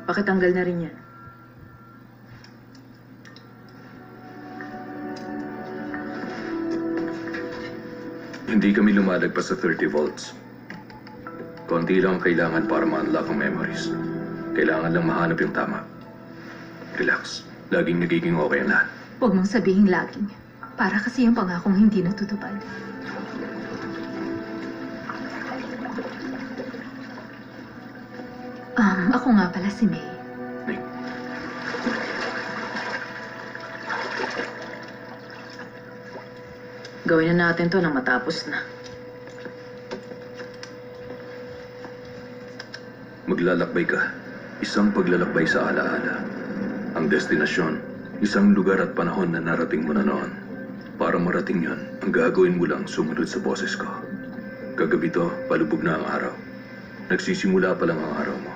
Pakitanggal na rin yan. Hindi kami lumalagpas sa 30 volts. Konti lang ang kailangan para ma-unlock ang memories. Kailangan lang mahanap yung tama. Relax. Laging nagiging okay ang lahat. Huwag mong sabihin laging. Para kasi yung pangakong hindi natutupad. Ako nga pala si May. Nick. Gawin na natin to nang matapos na. Maglalakbay ka. Isang paglalakbay sa alaala. Ang destinasyon, isang lugar at panahon na narating mo na noon. Para marating yon, ang gagawin mo lang sumunod sa boses ko. Kagabi to, palubog na ang araw. Nagsisimula pa lang ang araw mo.